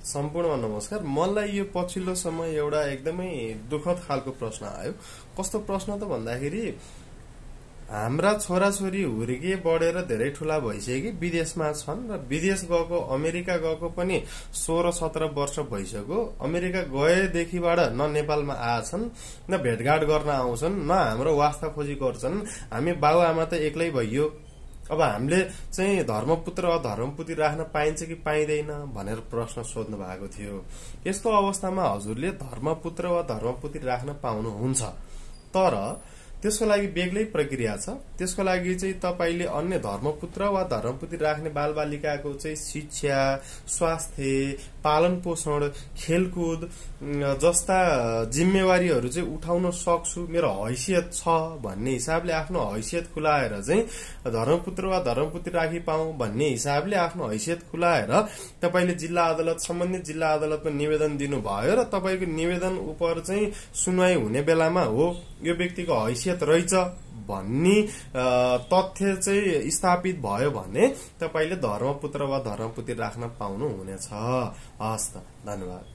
सम्पूर्ण नमस्कार। मलाई यो पछिल्लो समय एउटा एकदमै दुःखद खालको प्रश्न आयो। कस्तो प्रश्न त भन्दाखेरि हाम्रा छोराछोरी हुर्के बढेर धेरै ठूला भइसके विदेशमा छन् र विदेश गएको अमेरिका गएको पनि 16-17 वर्ष भइसक्यो। अमेरिका गएदेखिबाट न नेपालमा आछन् न भेटघाट गर्न आउँछन् न हाम्रो वास्ता खोजी गर्छन्। हामी बाबुआमा त एक्लै भइयो। अब हामीले चाहिँ धर्मपुत्र अधर्मपुत्री राख्न पाइन्छ कि पाइँदैन भनेर प्रश्न सोध्नु भएको थियो। यस्तो अवस्थामा हजुरले धर्मपुत्र वा धर्मपुत्री राख्न पाउनुहुन्छ, तर त्यसको लागि बेग्लै प्रक्रिया छ। त्यसको लागि चाहिँ तपाईले अन्य धर्मपुत्र वा धर्मपुत्री राख्ने बालबालिकाको चाहिँ शिक्षा, स्वास्थ्य, पालन पोषण, खेलकुद जस्ता जिम्मेवारीहरू चाहिँ उठाउन सक्छु, मेरो हैसियत छ भन्ने हिसाबले आफ्नो हैसियत खुलाएर चाहिँ धर्मपुत्र वा धर्मपुत्री राखी पाऊँ भन्ने हिसाबले आफ्नो हैसियत खुलाएर तपाईले जिल्ला अदालत सम्बन्धित जिल्ला अदालतमा निवेदन दिनुभयो र तपाईको निवेदन उपर चाहिँ सुनवाई हुने बेलामा हो यो व्यक्तिको हैसियत रहेछ भन्ने तथ्य चाहिँ स्थापित भयो भने तपाईले धर्मपुत्र वा धर्मपुत्री राख्न पाउनु हुनेछ। हस् त, धन्यवाद।